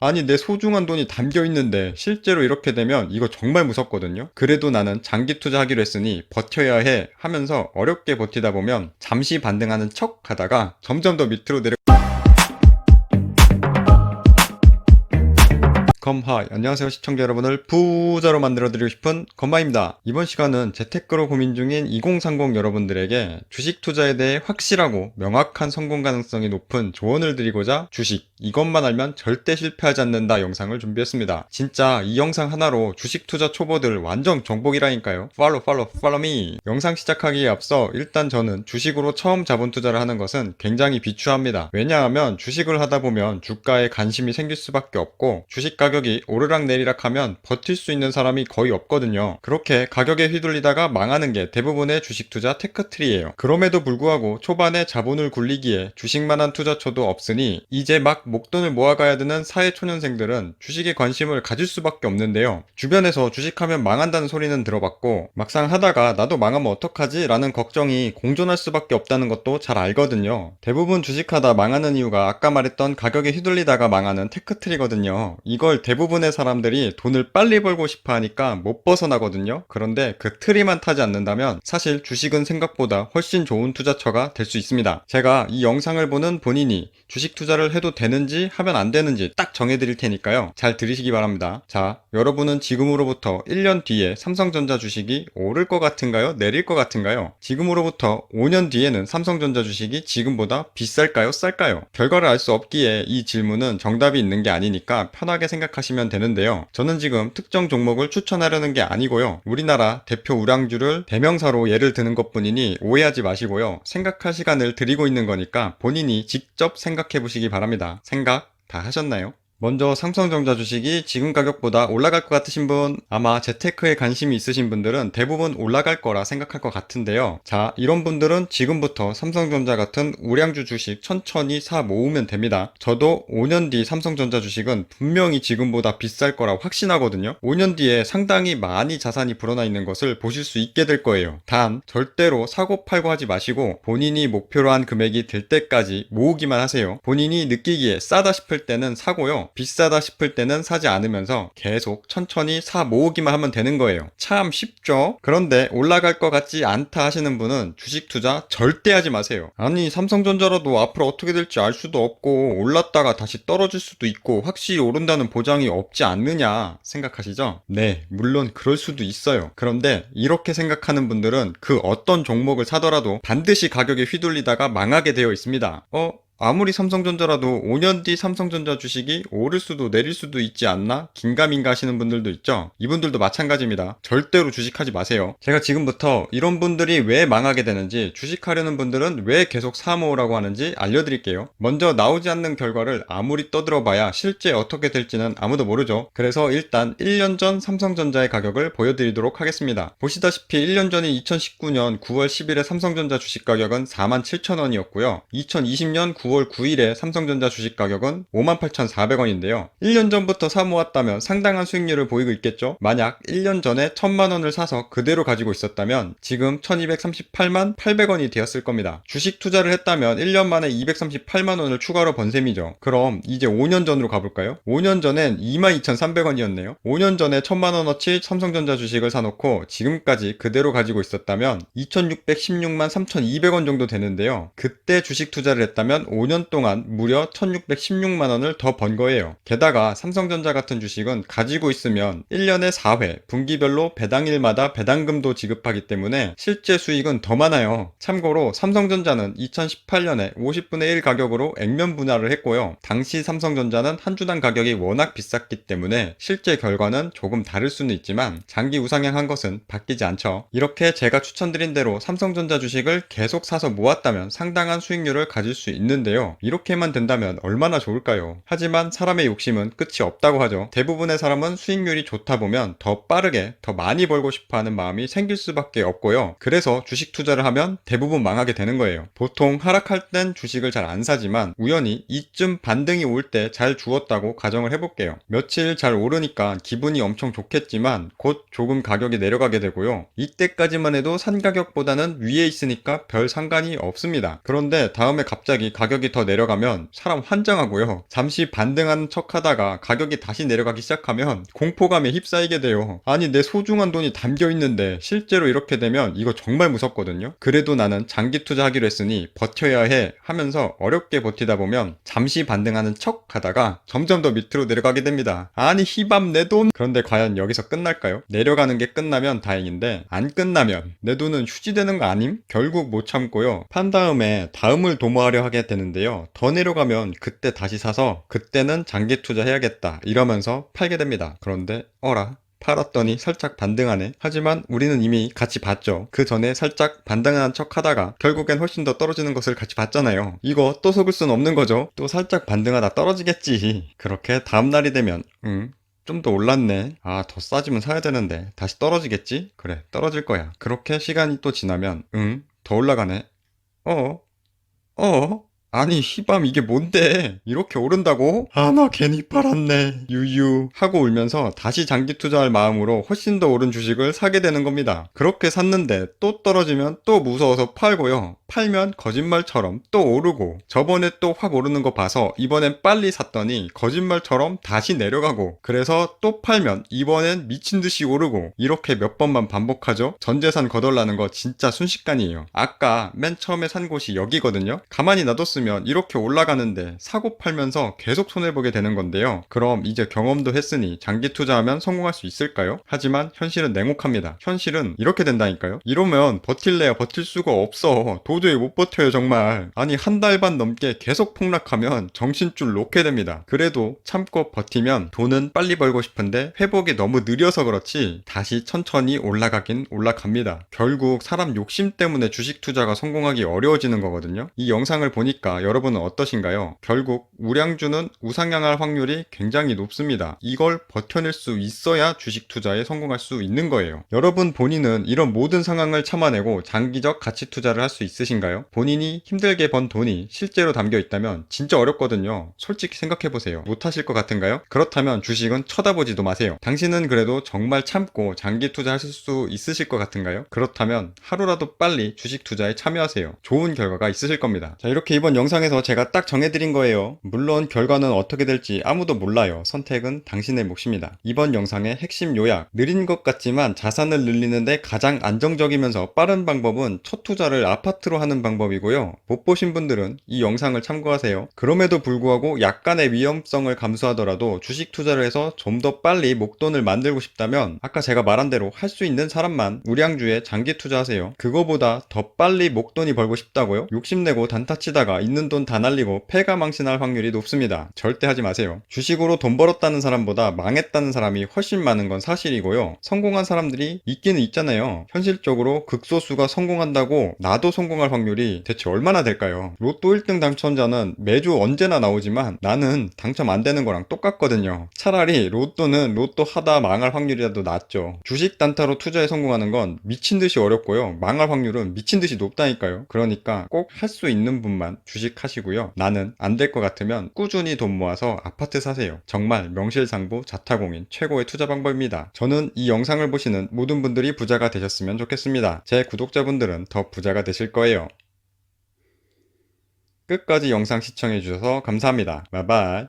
아니, 내 소중한 돈이 담겨 있는데 실제로 이렇게 되면 이거 정말 무섭거든요. 그래도 나는 장기 투자하기로 했으니 버텨야 해 하면서 어렵게 버티다 보면 잠시 반등하는 척 하다가 점점 더 밑으로 내려. 건하, 안녕하세요 시청자 여러분을 부자로 만들어드리고 싶은 건마입니다. 이번 시간은 재테크로 고민 중인 2030 여러분들에게 주식 투자에 대해 확실하고 명확한 성공 가능성이 높은 조언을 드리고자 주식 이것만 알면 절대 실패하지 않는다 영상을 준비했습니다. 진짜 이 영상 하나로 주식 투자 초보들 완전 정복이라니까요. 팔로우 미. 영상 시작하기에 앞서 일단 저는 주식으로 처음 자본 투자를 하는 것은 굉장히 비추합니다. 왜냐하면 주식을 하다 보면 주가에 관심이 생길 수밖에 없고 주식 가격이 오르락 내리락 하면 버틸 수 있는 사람이 거의 없거든요. 그렇게 가격에 휘둘리다가 망하는 게 대부분의 주식 투자 테크트리예요. 그럼에도 불구하고 초반에 자본을 굴리기에 주식만한 투자처도 없으니 이제 막 목돈을 모아가야 되는 사회초년생들은 주식에 관심을 가질 수밖에 없는데요. 주변에서 주식하면 망한다는 소리는 들어봤고 막상 하다가 나도 망하면 어떡하지? 라는 걱정이 공존할 수밖에 없다는 것도 잘 알거든요. 대부분 주식하다 망하는 이유가 아까 말했던 가격에 휘둘리다가 망하는 테크트리거든요. 이걸 대부분의 사람들이 돈을 빨리 벌고 싶어 하니까 못 벗어나거든요. 그런데 그 트리만 타지 않는다면 사실 주식은 생각보다 훨씬 좋은 투자처가 될 수 있습니다. 제가 이 영상을 보는 본인이 주식 투자를 해도 되는지 하면 안 되는지 딱 정해드릴 테니까요. 잘 들으시기 바랍니다. 자, 여러분은 지금으로부터 1년 뒤에 삼성전자 주식이 오를 것 같은가요? 내릴 것 같은가요? 지금으로부터 5년 뒤에는 삼성전자 주식이 지금보다 비쌀까요? 쌀까요? 결과를 알 수 없기에 이 질문은 정답이 있는 게 아니니까 편하게 생각하시면 되는데요. 저는 지금 특정 종목을 추천하려는 게 아니고요. 우리나라 대표 우량주를 대명사로 예를 드는 것뿐이니 오해하지 마시고요. 생각할 시간을 드리고 있는 거니까 본인이 직접 생각해 보시기 바랍니다. 생각 다 하셨나요? 먼저 삼성전자 주식이 지금 가격보다 올라갈 것 같으신 분, 아마 재테크에 관심이 있으신 분들은 대부분 올라갈 거라 생각할 것 같은데요. 자, 이런 분들은 지금부터 삼성전자 같은 우량주 주식 천천히 사 모으면 됩니다. 저도 5년 뒤 삼성전자 주식은 분명히 지금보다 비쌀 거라 확신하거든요. 5년 뒤에 상당히 많이 자산이 불어나 있는 것을 보실 수 있게 될 거예요. 단, 절대로 사고 팔고 하지 마시고 본인이 목표로 한 금액이 될 때까지 모으기만 하세요. 본인이 느끼기에 싸다 싶을 때는 사고요. 비싸다 싶을 때는 사지 않으면서 계속 천천히 사 모으기만 하면 되는 거예요. 참 쉽죠? 그런데 올라갈 것 같지 않다 하시는 분은 주식 투자 절대 하지 마세요. 아니, 삼성전자라도 앞으로 어떻게 될지 알 수도 없고 올랐다가 다시 떨어질 수도 있고 확실히 오른다는 보장이 없지 않느냐 생각하시죠? 네, 물론 그럴 수도 있어요. 그런데 이렇게 생각하는 분들은 그 어떤 종목을 사더라도 반드시 가격에 휘둘리다가 망하게 되어 있습니다. 아무리 삼성전자라도 5년 뒤 삼성전자 주식이 오를 수도 내릴 수도 있지 않나? 긴가민가 하시는 분들도 있죠. 이분들도 마찬가지입니다. 절대로 주식하지 마세요. 제가 지금부터 이런 분들이 왜 망하게 되는지, 주식하려는 분들은 왜 계속 사모으라고 하는지 알려드릴게요. 먼저 나오지 않는 결과를 아무리 떠들어봐야 실제 어떻게 될지는 아무도 모르죠. 그래서 일단 1년 전 삼성전자의 가격을 보여드리도록 하겠습니다. 보시다시피 1년 전인 2019년 9월 10일에 삼성전자 주식 가격은 47,000원이었고요. 2020년 9월 9일에 삼성전자 주식 가격은 58,400원인데요. 1년 전부터 사모았다면 상당한 수익률을 보이고 있겠죠? 만약 1년 전에 1,000만원을 사서 그대로 가지고 있었다면 지금 1,238만 800원이 되었을 겁니다. 주식 투자를 했다면 1년 만에 238만원을 추가로 번 셈이죠. 그럼 이제 5년 전으로 가볼까요? 5년 전엔 22,300원이었네요. 5년 전에 1,000만원어치 삼성전자 주식을 사놓고 지금까지 그대로 가지고 있었다면 2,616만 3,200원 정도 되는데요. 그때 주식 투자를 했다면 5년 동안 무려 1616만원을 더 번 거예요. 게다가 삼성전자 같은 주식은 가지고 있으면 1년에 4회 분기별로 배당일마다 배당금도 지급하기 때문에 실제 수익은 더 많아요. 참고로 삼성전자는 2018년에 50분의 1 가격으로 액면 분할을 했고요. 당시 삼성전자는 한 주당 가격이 워낙 비쌌기 때문에 실제 결과는 조금 다를 수는 있지만 장기 우상향한 것은 바뀌지 않죠. 이렇게 제가 추천드린 대로 삼성전자 주식을 계속 사서 모았다면 상당한 수익률을 가질 수 있는데요. 이렇게만 된다면 얼마나 좋을까요? 하지만 사람의 욕심은 끝이 없다고 하죠. 대부분의 사람은 수익률이 좋다 보면 더 빠르게 더 많이 벌고 싶어하는 마음이 생길 수밖에 없고요. 그래서 주식 투자를 하면 대부분 망하게 되는 거예요. 보통 하락할 땐 주식을 잘 안 사지만 우연히 이쯤 반등이 올 때 잘 주었다고 가정을 해볼게요. 며칠 잘 오르니까 기분이 엄청 좋겠지만 곧 조금 가격이 내려가게 되고요. 이때까지만 해도 산 가격보다는 위에 있으니까 별 상관이 없습니다. 그런데 다음에 갑자기 가격이 가격이 더 내려가면 사람 환장하고요. 잠시 반등하는 척 하다가 가격이 다시 내려가기 시작하면 공포감에 휩싸이게 돼요. 아니 내 소중한 돈이 담겨 있는데 실제로 이렇게 되면 이거 정말 무섭거든요. 그래도 나는 장기 투자하기로 했으니 버텨야 해 하면서 어렵게 버티다 보면 잠시 반등하는 척 하다가 점점 더 밑으로 내려가게 됩니다. 아니 희밤 내 돈. 그런데 과연 여기서 끝날까요? 내려가는 게 끝나면 다행인데 안 끝나면 내 돈은 휴지되는 거 아님? 결국 못 참고요. 판 다음에 다음을 도모하려 하게 되는데요. 더 내려가면 그때 다시 사서 그때는 장기 투자해야겠다 이러면서 팔게 됩니다. 그런데 어라? 팔았더니 살짝 반등하네. 하지만 우리는 이미 같이 봤죠. 그 전에 살짝 반등한 척 하다가 결국엔 훨씬 더 떨어지는 것을 같이 봤잖아요. 이거 또 속을 순 없는 거죠. 또 살짝 반등하다 떨어지겠지. 그렇게 다음날이 되면 좀 더 올랐네. 아, 더 싸지면 사야 되는데 다시 떨어지겠지? 그래, 떨어질 거야. 그렇게 시간이 또 지나면 더 올라가네. 어? 어? 아니 희밤 이게 뭔데 이렇게 오른다고? 아 나 괜히 팔았네 유유 하고 울면서 다시 장기 투자할 마음으로 훨씬 더 오른 주식을 사게 되는 겁니다. 그렇게 샀는데 또 떨어지면 또 무서워서 팔고요. 팔면 거짓말처럼 또 오르고 저번에 또 확 오르는 거 봐서 이번엔 빨리 샀더니 거짓말처럼 다시 내려가고 그래서 또 팔면 이번엔 미친듯이 오르고 이렇게 몇 번만 반복하죠. 전재산 거덜나는 거 진짜 순식간이에요. 아까 맨 처음에 산 곳이 여기거든요. 가만히 놔뒀으면 이렇게 올라가는데 사고 팔면서 계속 손해보게 되는 건데요. 그럼 이제 경험도 했으니 장기 투자하면 성공할 수 있을까요? 하지만 현실은 냉혹합니다. 현실은 이렇게 된다니까요. 이러면 버틸래야 버틸 수가 없어. 도저히 못 버텨요 정말. 아니 한 달 반 넘게 계속 폭락하면 정신줄 놓게 됩니다. 그래도 참고 버티면 돈은 빨리 벌고 싶은데 회복이 너무 느려서 그렇지 다시 천천히 올라가긴 올라갑니다. 결국 사람 욕심 때문에 주식 투자가 성공하기 어려워지는 거거든요. 이 영상을 보니까 여러분은 어떠신가요? 결국 우량주는 우상향할 확률이 굉장히 높습니다. 이걸 버텨낼 수 있어야 주식 투자에 성공할 수 있는 거예요. 여러분 본인은 이런 모든 상황을 참아내고 장기적 가치 투자를 할 수 있으신가요? 본인이 힘들게 번 돈이 실제로 담겨 있다면 진짜 어렵거든요. 솔직히 생각해보세요. 못하실 것 같은가요? 그렇다면 주식은 쳐다보지도 마세요. 당신은 그래도 정말 참고 장기 투자하실 수 있으실 것 같은가요? 그렇다면 하루라도 빨리 주식 투자에 참여하세요. 좋은 결과가 있으실 겁니다. 자, 이렇게 이번 영상에서 제가 딱 정해드린 거예요. 물론 결과는 어떻게 될지 아무도 몰라요. 선택은 당신의 몫입니다. 이번 영상의 핵심 요약. 느린 것 같지만 자산을 늘리는데 가장 안정적이면서 빠른 방법은 첫 투자를 아파트로 하는 방법이고요. 못 보신 분들은 이 영상을 참고하세요. 그럼에도 불구하고 약간의 위험성을 감수하더라도 주식 투자를 해서 좀 더 빨리 목돈을 만들고 싶다면 아까 제가 말한 대로 할 수 있는 사람만 우량주에 장기 투자하세요. 그거보다 더 빨리 목돈이 벌고 싶다고요? 욕심내고 단타치다가 있는 돈 다 날리고 패가망신할 확률이 높습니다. 절대 하지 마세요. 주식으로 돈 벌었다는 사람보다 망했다는 사람이 훨씬 많은 건 사실이고요. 성공한 사람들이 있기는 있잖아요. 현실적으로 극소수가 성공한다고 나도 성공할 확률이 대체 얼마나 될까요? 로또 1등 당첨자는 매주 언제나 나오지만 나는 당첨 안 되는 거랑 똑같거든요. 차라리 로또는 로또 하다 망할 확률이라도 낮죠. 주식 단타로 투자에 성공하는 건 미친듯이 어렵고요. 망할 확률은 미친듯이 높다니까요. 그러니까 꼭 할 수 있는 분만 주식하시고요. 나는 안 될 것 같으면 꾸준히 돈 모아서 아파트 사세요. 정말 명실상부 자타공인 최고의 투자 방법입니다. 저는 이 영상을 보시는 모든 분들이 부자가 되셨으면 좋겠습니다. 제 구독자분들은 더 부자가 되실 거예요. 끝까지 영상 시청해주셔서 감사합니다. 바이바이.